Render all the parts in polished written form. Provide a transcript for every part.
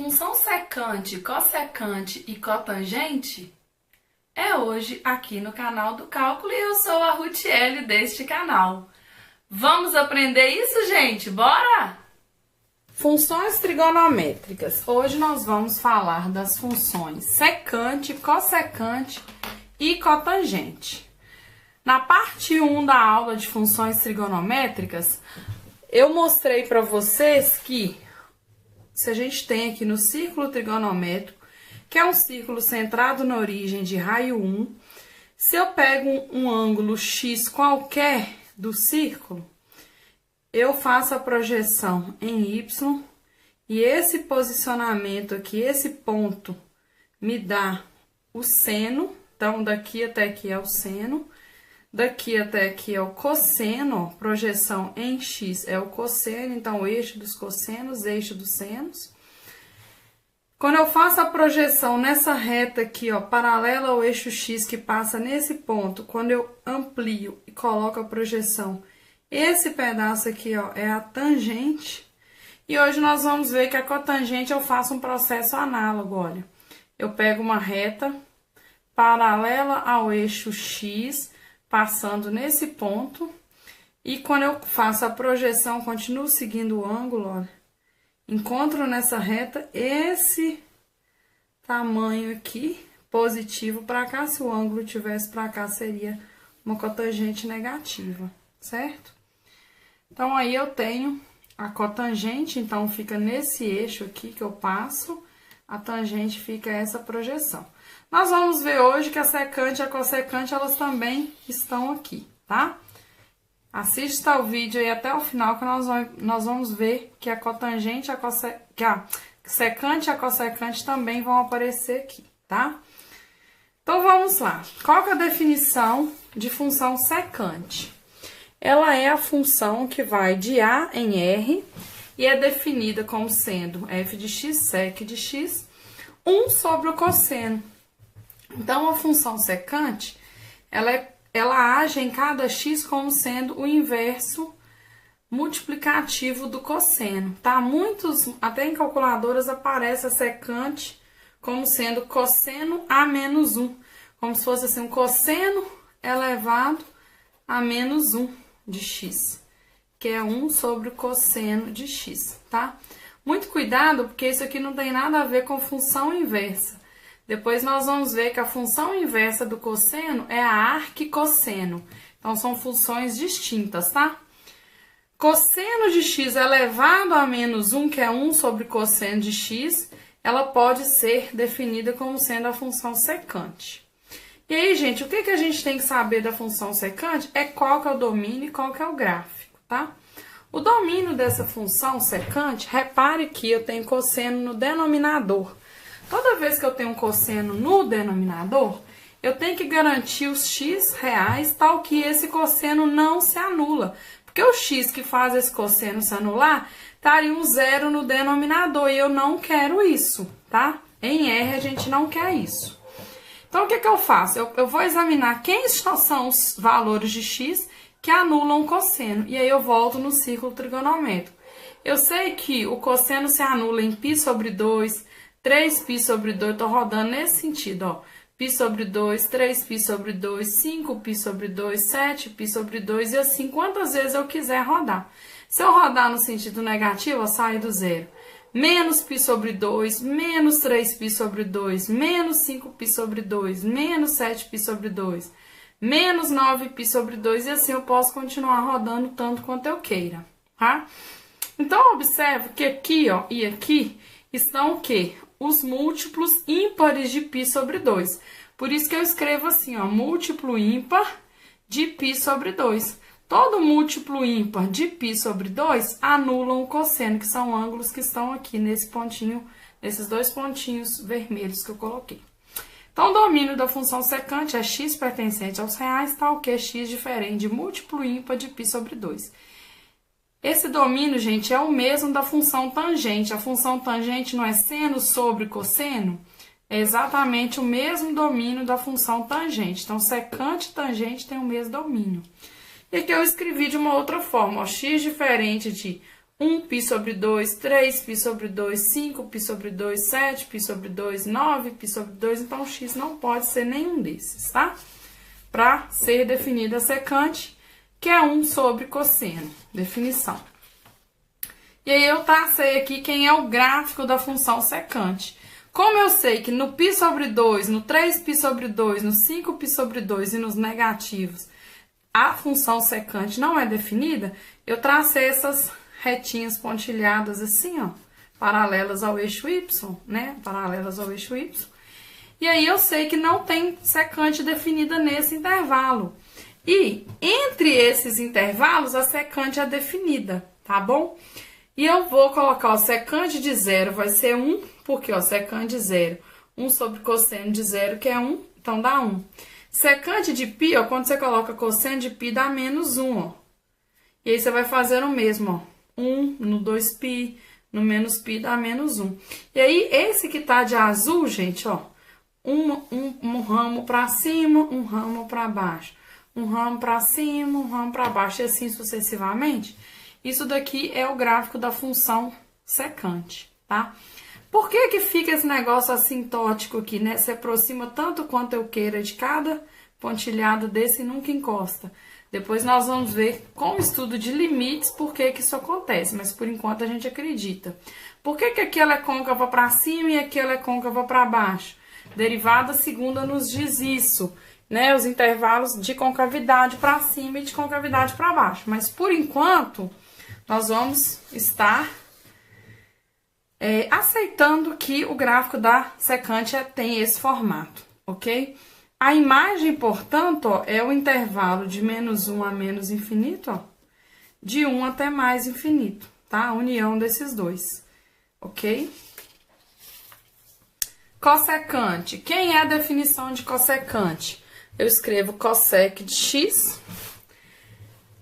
Função secante, cossecante e cotangente é hoje aqui no canal do Cálculo e eu sou a Rutiele deste canal. Vamos aprender isso, gente? Bora? Funções trigonométricas. Hoje nós vamos falar das funções secante, cossecante e cotangente. Na parte 1 da aula de funções trigonométricas, eu mostrei para vocês que se a gente tem aqui no círculo trigonométrico, que é um círculo centrado na origem de raio 1, se eu pego um ângulo x qualquer do círculo, eu faço a projeção em y, e esse posicionamento aqui, esse ponto, me dá o seno. Então, daqui até aqui é o seno, daqui até aqui é o cosseno, ó, projeção em x é o cosseno, então o eixo dos cossenos, eixo dos senos. Quando eu faço a projeção nessa reta aqui, ó, paralela ao eixo x que passa nesse ponto, quando eu amplio e coloco a projeção, esse pedaço aqui, ó, é a tangente. E hoje nós vamos ver que a cotangente eu faço um processo análogo, olha. Eu pego uma reta paralela ao eixo x, passando nesse ponto, e quando eu faço a projeção, continuo seguindo o ângulo, olha, encontro nessa reta esse tamanho aqui, positivo para cá. Se o ângulo tivesse para cá, seria uma cotangente negativa, certo? Então, aí eu tenho a cotangente, então fica nesse eixo aqui que eu passo, a tangente fica essa projeção. Nós vamos ver hoje que a secante e a cossecante, elas também estão aqui, tá? Assista o vídeo aí até o final que nós vamos ver que a cotangente, que a secante e a cossecante também vão aparecer aqui, tá? Então, vamos lá. Qual que é a definição de função secante? Ela é a função que vai de A em R e é definida como sendo f de x, sec de x, 1 sobre o cosseno. Então, a função secante, ela age em cada x como sendo o inverso multiplicativo do cosseno, tá? Até em calculadoras aparece a secante como sendo cosseno a menos 1, como se fosse assim, um cosseno elevado a menos 1 de x, que é 1 sobre o cosseno de x, tá? Muito cuidado, porque isso aqui não tem nada a ver com função inversa. Depois nós vamos ver que a função inversa do cosseno é a arquicosseno. Então, são funções distintas, tá? Cosseno de x elevado a menos 1, que é 1 sobre cosseno de x, ela pode ser definida como sendo a função secante. E aí, gente, o que a gente tem que saber da função secante é qual que é o domínio e qual que é o gráfico, tá? O domínio dessa função secante, repare que eu tenho cosseno no denominador. Toda vez que eu tenho um cosseno no denominador, eu tenho que garantir os x reais, tal que esse cosseno não se anula. Porque o x que faz esse cosseno se anular, estaria um zero no denominador, e eu não quero isso, tá? Em R, a gente não quer isso. Então, o que eu faço? Eu vou examinar quem são os valores de x que anulam o cosseno, e aí eu volto no círculo trigonométrico. Eu sei que o cosseno se anula em π sobre 2, 3π sobre 2, tô rodando nesse sentido, ó. π sobre 2, 3π sobre 2, 5π sobre 2, 7π sobre 2, e assim, quantas vezes eu quiser rodar. Se eu rodar no sentido negativo, eu saio do zero. Menos π sobre 2, menos 3π sobre 2, menos 5π sobre 2, menos 7π sobre 2, menos 9π sobre 2, e assim eu posso continuar rodando tanto quanto eu queira, tá? Então, observe que aqui, ó, e aqui estão o quê? Os múltiplos ímpares de π sobre 2. Por isso que eu escrevo assim, ó, múltiplo ímpar de π sobre 2. Todo múltiplo ímpar de π sobre 2 anulam o cosseno, que são ângulos que estão aqui nesse pontinho, nesses dois pontinhos vermelhos que eu coloquei. Então, o domínio da função secante é x pertencente aos reais, tal que x diferente de múltiplo ímpar de π sobre 2. Esse domínio, gente, é o mesmo da função tangente. A função tangente não é seno sobre cosseno? É exatamente o mesmo domínio da função tangente. Então, secante e tangente têm o mesmo domínio. E aqui eu escrevi de uma outra forma, ó, x diferente de 1π sobre 2, 3π sobre 2, 5π sobre 2, 7π sobre 2, 9π sobre 2. Então, x não pode ser nenhum desses, tá? Para ser definida a secante, que é 1 sobre cosseno. Definição. E aí, eu tracei aqui quem é o gráfico da função secante. Como eu sei que no π sobre 2, no 3π sobre 2, no 5π sobre 2 e nos negativos, a função secante não é definida, eu tracei essas retinhas pontilhadas assim, ó, paralelas ao eixo y, né? Paralelas ao eixo y. E aí eu sei que não tem secante definida nesse intervalo. E entre esses intervalos, a secante é definida, tá bom? E eu vou colocar o secante de zero, vai ser 1, porque, ó, secante de zero, 1 sobre cosseno de zero, que é 1, então dá 1. Secante de π, ó, quando você coloca cosseno de π, dá menos 1, ó. E aí, você vai fazer o mesmo, ó. 1 no 2π, no menos π dá menos 1. E aí, esse que tá de azul, gente, ó, um ramo pra cima, um ramo pra baixo. Um ramo pra cima, um ramo pra baixo, e assim sucessivamente. Isso daqui é o gráfico da função secante, tá? Por que que fica esse negócio assintótico aqui, né? Se aproxima tanto quanto eu queira de cada pontilhado desse e nunca encosta. Depois nós vamos ver com o estudo de limites por que que isso acontece, mas por enquanto a gente acredita. Por que que aquela é côncava para cima e aquela é côncava para baixo? Derivada segunda nos diz isso, né? Os intervalos de concavidade para cima e de concavidade para baixo. Mas por enquanto nós vamos estar aceitando que o gráfico da secante tem esse formato, ok? A imagem, portanto, ó, é o intervalo de menos 1 a menos infinito, ó, de 1 até mais infinito, tá? A união desses dois, ok? Cossecante. Quem é a definição de cossecante? Eu escrevo cossec de x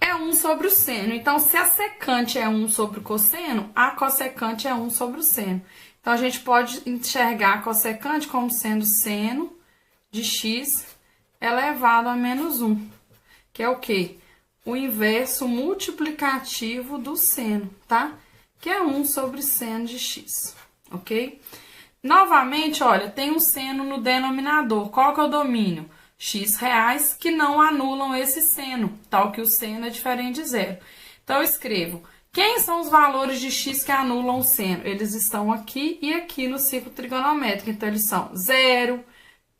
é 1 sobre o seno. Então, se a secante é 1 sobre o cosseno, a cossecante é 1 sobre o seno. Então, a gente pode enxergar a cossecante como sendo seno de x elevado a menos 1, que é o quê? O inverso multiplicativo do seno, tá? Que é 1 sobre seno de x, ok? Novamente, olha, tem um seno no denominador. Qual que é o domínio? X reais que não anulam esse seno, tal que o seno é diferente de zero. Então, eu escrevo, quem são os valores de x que anulam o seno? Eles estão aqui e aqui no ciclo trigonométrico. Então, eles são 0,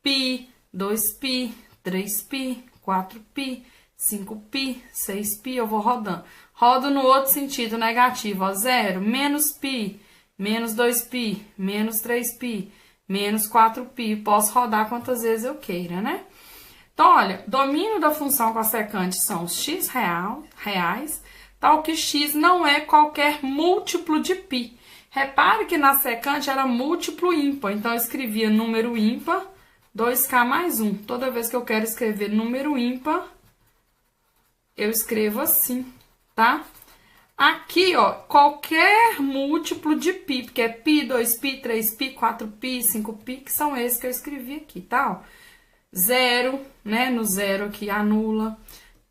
π, 2π, 3π, 4π, 5π, 6π, eu vou rodando. Rodo no outro sentido negativo, ó, 0, menos π, menos 2π, menos 3π, menos 4π. Posso rodar quantas vezes eu queira, né? Então, olha, domínio da função cossecante são os x reais, tal que x não é qualquer múltiplo de π. Repare que na secante era múltiplo ímpar, então eu escrevia número ímpar, 2k mais 1. Toda vez que eu quero escrever número ímpar, eu escrevo assim, tá? Aqui, ó, qualquer múltiplo de π, porque é π, 2π, 3π, 4π, 5π, que são esses que eu escrevi aqui, tá? Ó, 0, né? No 0 aqui anula.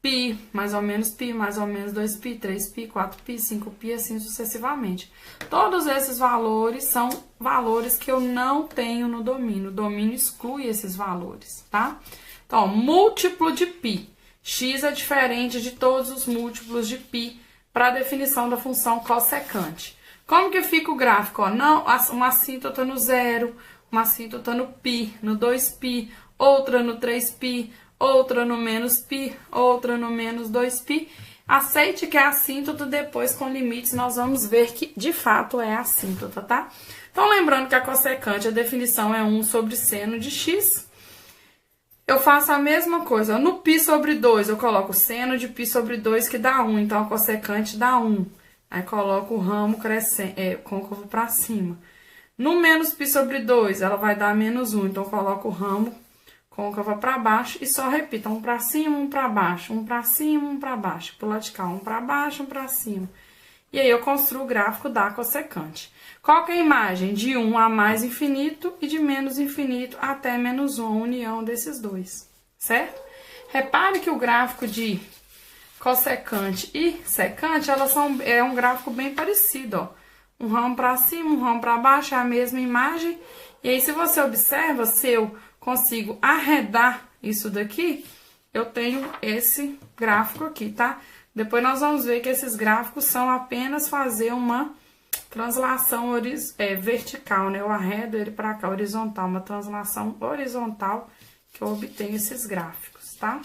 Π, mais ou menos π, mais ou menos 2π, 3π, 4π, 5π, assim sucessivamente. Todos esses valores são valores que eu não tenho no domínio. O domínio exclui esses valores, tá? Então, ó, múltiplo de π. X é diferente de todos os múltiplos de π para a definição da função cossecante. Como que fica o gráfico? Ó, não, uma assíntota no 0, uma assíntota no π, no 2π, outra no 3π, outra no menos π, outra no menos 2π. Aceite que é assíntota, depois com limites nós vamos ver que de fato é assíntota, tá? Então, lembrando que a cossecante, a definição é 1 sobre seno de x. Eu faço a mesma coisa, ó, no π sobre 2 eu coloco seno de π sobre 2 que dá 1, então a cossecante dá 1. Aí coloco o ramo côncavo para cima. No menos π sobre 2 ela vai dar menos 1, então eu coloco o ramo côncava para baixo e só repita, um para cima, um para baixo, um para cima, um para baixo. Pro lado de cá, um para baixo, um para cima. E aí eu construo o gráfico da cossecante. Qual que é a imagem? De 1 a mais infinito e de menos infinito até menos 1, a união desses dois, certo? Repare que o gráfico de cossecante e secante, é um gráfico bem parecido, ó. Um ramo para cima, um ramo para baixo, é a mesma imagem. E aí, se você observa, se eu consigo arredar isso daqui, eu tenho esse gráfico aqui, tá? Depois nós vamos ver que esses gráficos são apenas fazer uma translação vertical, né? Eu arredo ele para cá, horizontal, uma translação horizontal que eu obtenho esses gráficos, tá?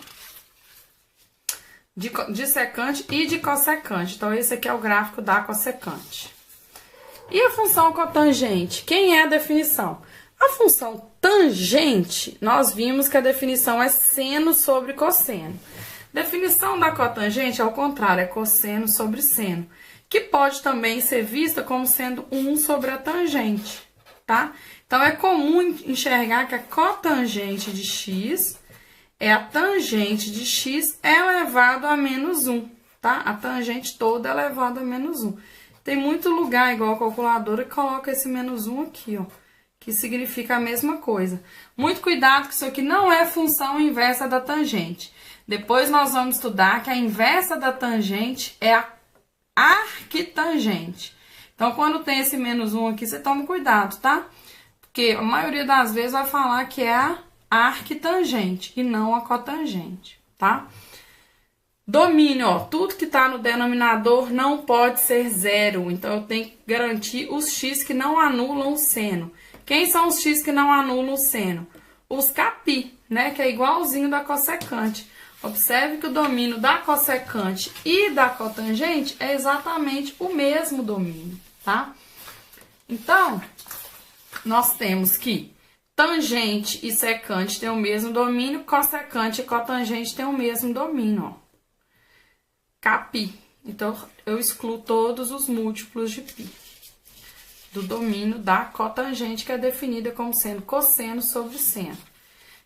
De secante e de cossecante. Então, esse aqui é o gráfico da cossecante. E a função cotangente? Quem é a definição? A função tangente, nós vimos que a definição é seno sobre cosseno. Definição da cotangente, ao contrário, é cosseno sobre seno, que pode também ser vista como sendo 1 sobre a tangente, tá? Então, é comum enxergar que a cotangente de x é a tangente de x elevado a menos 1, tá? A tangente toda elevada a menos 1. Tem muito lugar, igual a calculadora, que coloca esse menos 1 aqui, ó, que significa a mesma coisa. Muito cuidado que isso aqui não é função inversa da tangente. Depois nós vamos estudar que a inversa da tangente é a arquitangente. Então, quando tem esse menos 1 aqui, você toma cuidado, tá? Porque a maioria das vezes vai falar que é a arquitangente e não a cotangente, tá? Domínio, ó, tudo que tá no denominador não pode ser zero. Então, eu tenho que garantir os x que não anulam o seno. Quem são os x que não anulam o seno? Os capi, né? Que é igualzinho da cossecante. Observe que o domínio da cossecante e da cotangente é exatamente o mesmo domínio, tá? Então, nós temos que tangente e secante têm o mesmo domínio, cossecante e cotangente têm o mesmo domínio, ó. Capi. Então, eu excluo todos os múltiplos de π do domínio da cotangente, que é definida como sendo cosseno sobre seno.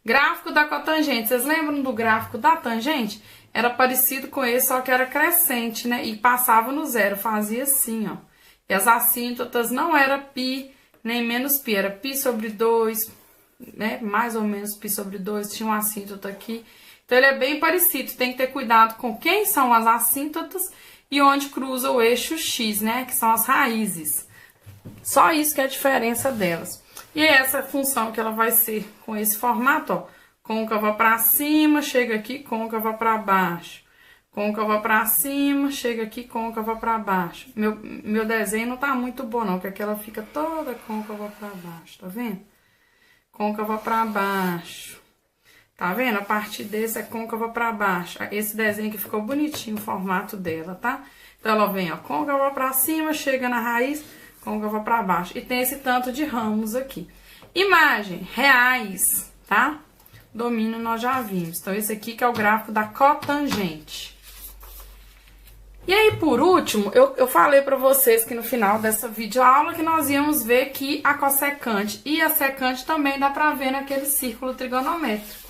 Gráfico da cotangente. Vocês lembram do gráfico da tangente? Era parecido com esse, só que era crescente, né? E passava no zero, fazia assim, ó. E as assíntotas não era π nem menos π, era π sobre 2, né? Mais ou menos π sobre 2, tinha um assíntota aqui. Então, ele é bem parecido, tem que ter cuidado com quem são as assíntotas e onde cruza o eixo x, né? Que são as raízes. Só isso que é a diferença delas. E essa função que ela vai ser com esse formato, ó. Côncava para cima, chega aqui, côncava para baixo. Côncava para cima, chega aqui, côncava para baixo. Meu desenho não tá muito bom, não, porque aqui ela fica toda côncava para baixo, tá vendo? Côncava para baixo. Tá vendo? A partir desse é côncava para baixo. Esse desenho aqui ficou bonitinho, o formato dela, tá? Então, ela vem, ó, côncava para cima, chega na raiz, côncava para baixo. E tem esse tanto de ramos aqui. Imagem, reais, tá? Domínio nós já vimos. Então, esse aqui que é o gráfico da cotangente. E aí, por último, eu falei para vocês que no final dessa videoaula que nós íamos ver que a cossecante e a secante também dá para ver naquele círculo trigonométrico.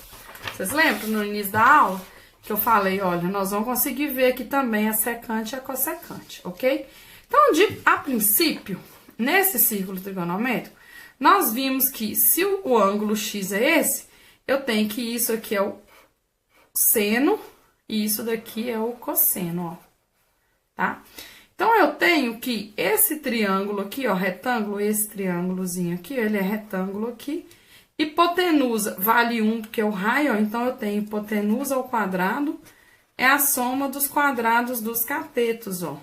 Vocês lembram no início da aula que eu falei, olha, nós vamos conseguir ver aqui também a secante e a cossecante, ok? Então, a princípio, nesse círculo trigonométrico, nós vimos que se o ângulo x é esse, eu tenho que isso aqui é o seno e isso daqui é o cosseno, ó, tá? Então, eu tenho que esse triângulo aqui, ó, retângulo, esse triângulozinho aqui, ele é retângulo aqui. Hipotenusa vale 1, porque é o raio, ó, então eu tenho hipotenusa ao quadrado, é a soma dos quadrados dos catetos, ó.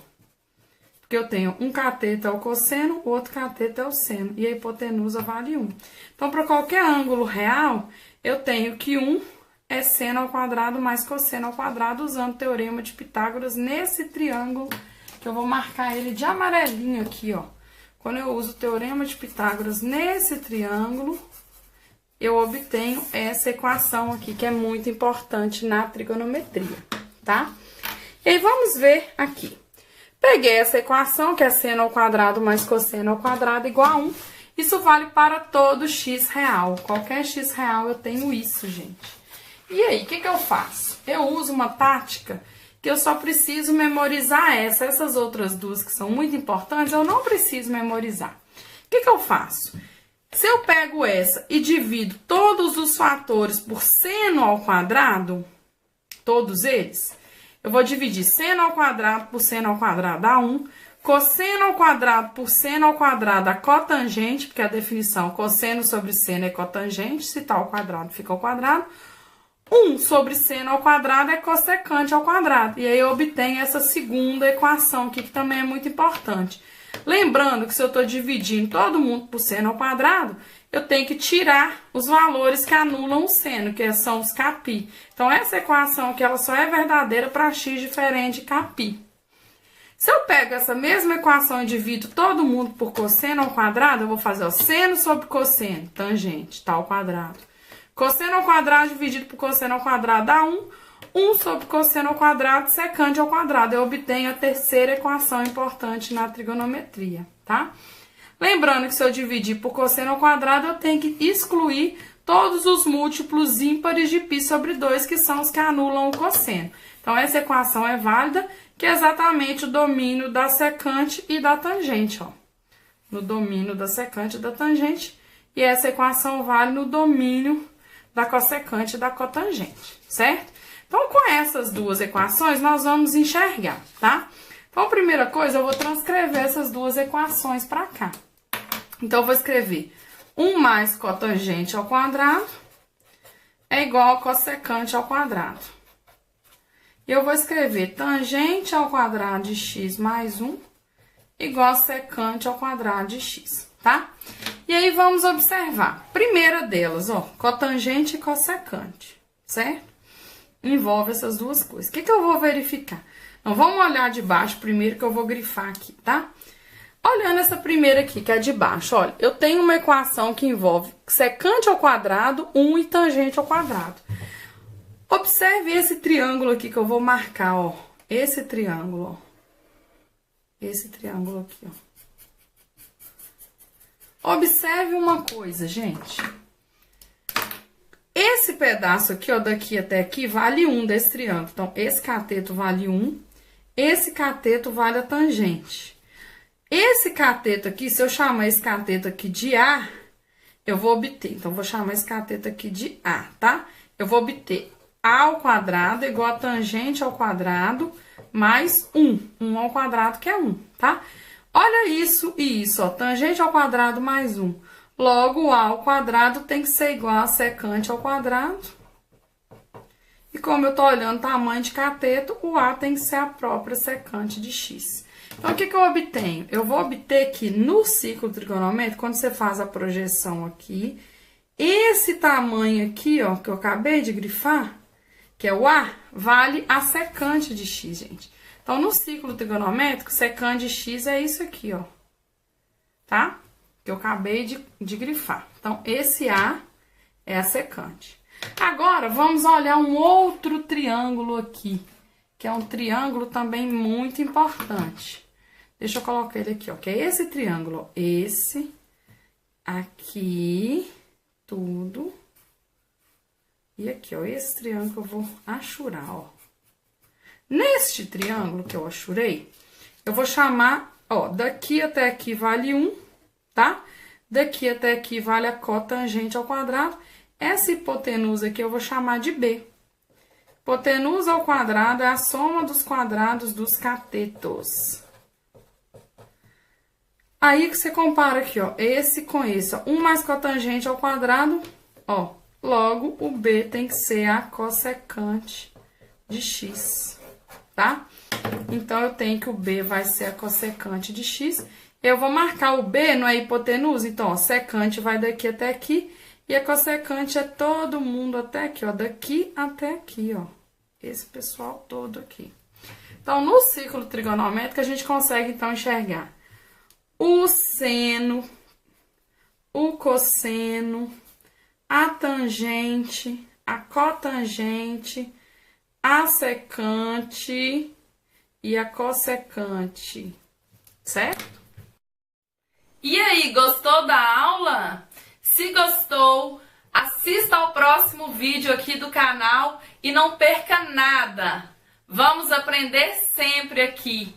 Porque eu tenho um cateto é o cosseno, o outro cateto é o seno, e a hipotenusa vale 1. Então, para qualquer ângulo real, eu tenho que 1 é seno ao quadrado mais cosseno ao quadrado, usando o teorema de Pitágoras nesse triângulo, que eu vou marcar ele de amarelinho aqui, ó. Quando eu uso o teorema de Pitágoras nesse triângulo, eu obtenho essa equação aqui, que é muito importante na trigonometria, tá? E aí, vamos ver aqui. Peguei essa equação, que é seno ao quadrado mais cosseno ao quadrado igual a 1. Isso vale para todo x real. Qualquer x real eu tenho isso, gente. E aí, o que que eu faço? Eu uso uma tática que eu só preciso memorizar essa. Essas outras duas que são muito importantes, eu não preciso memorizar. O que que eu faço? Se eu pego essa e divido todos os fatores por seno ao quadrado, todos eles, Eu vou dividir seno ao quadrado por seno ao quadrado dá 1. Cosseno ao quadrado por seno ao quadrado dá cotangente, porque a definição cosseno sobre seno é cotangente, se tá ao quadrado fica ao quadrado. 1 sobre seno ao quadrado é cossecante ao quadrado. E aí eu obtenho essa segunda equação aqui, que também é muito importante. Lembrando que se eu estou dividindo todo mundo por seno ao quadrado, eu tenho que tirar os valores que anulam o seno, que são os capi. Então, essa equação aqui, ela só é verdadeira para x diferente de capi. Se eu pego essa mesma equação e divido todo mundo por cosseno ao quadrado, eu vou fazer, ó, seno sobre cosseno, tangente, tá ao quadrado. Cosseno ao quadrado dividido por cosseno ao quadrado dá 1. 1 sobre cosseno ao quadrado, secante ao quadrado. Eu obtenho a terceira equação importante na trigonometria, tá? Lembrando que se eu dividir por cosseno ao quadrado, eu tenho que excluir todos os múltiplos ímpares de π sobre 2, que são os que anulam o cosseno. Então, essa equação é válida, que é exatamente o domínio da secante e da tangente, ó. No domínio da secante e da tangente. E essa equação vale no domínio da cossecante e da cotangente, certo? Então, com essas duas equações, nós vamos enxergar, tá? Então, a primeira coisa, eu vou transcrever essas duas equações para cá. Então, eu vou escrever 1 mais cotangente ao quadrado é igual a cossecante ao quadrado. E eu vou escrever tangente ao quadrado de x mais 1 igual a secante ao quadrado de x, tá? E aí, vamos observar. Primeira delas, ó, cotangente e cossecante, certo? Envolve essas duas coisas. O que eu vou verificar? Então, vamos olhar de baixo primeiro, que eu vou grifar aqui, tá? Olhando essa primeira aqui, que é de baixo, olha, eu tenho uma equação que envolve secante ao quadrado, 1 e tangente ao quadrado. Observe esse triângulo aqui que eu vou marcar, ó. Esse triângulo, ó. Esse triângulo aqui, ó. Observe uma coisa, gente. Esse pedaço aqui, ó, daqui até aqui, vale 1 desse triângulo. Então, esse cateto vale 1, esse cateto vale a tangente. Esse cateto aqui, se eu chamar esse cateto aqui de A, eu vou obter. Então, vou chamar esse cateto aqui de A, tá? Eu vou obter A ao quadrado igual a tangente ao quadrado mais 1. 1 ao quadrado, que é 1, tá? Olha isso e isso, ó. Tangente ao quadrado mais 1. Logo, A ao quadrado tem que ser igual a secante ao quadrado. E como eu tô olhando o tamanho de cateto, o A tem que ser a própria secante de x. Então, o que eu obtenho? Eu vou obter que no ciclo trigonométrico, quando você faz a projeção aqui, esse tamanho aqui, ó, que eu acabei de grifar, que é o A, vale a secante de x, gente. Então, no ciclo trigonométrico, secante de x é isso aqui, ó. Tá? Que eu acabei de grifar. Então, esse A é a secante. Agora, vamos olhar um outro triângulo aqui, que é um triângulo também muito importante. Deixa eu colocar ele aqui, ó, que é esse triângulo, ó. Esse, aqui, tudo. E aqui, ó, esse triângulo eu vou achurar, ó. Neste triângulo que eu achurei, eu vou chamar, ó, daqui até aqui vale 1, tá? Daqui até aqui vale a cotangente ao quadrado. Essa hipotenusa aqui eu vou chamar de B. Hipotenusa ao quadrado é a soma dos quadrados dos catetos. Aí que você compara aqui, ó, esse com esse, ó, 1 mais cotangente ao quadrado, ó, logo o B tem que ser a cossecante de x, tá? Então, eu tenho que o B vai ser a cossecante de x. Eu vou marcar o B, não é hipotenusa? Então, ó, secante vai daqui até aqui. E a cossecante é todo mundo até aqui, ó. Daqui até aqui, ó. Esse pessoal todo aqui. Então, no ciclo trigonométrico, a gente consegue, então, enxergar o seno, o cosseno, a tangente, a cotangente, a secante e a cossecante, certo? E aí, gostou da aula? Se gostou, assista ao próximo vídeo aqui do canal e não perca nada. Vamos aprender sempre aqui.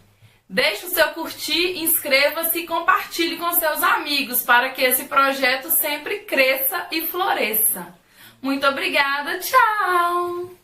Deixe o seu curtir, inscreva-se e compartilhe com seus amigos para que esse projeto sempre cresça e floresça. Muito obrigada, tchau!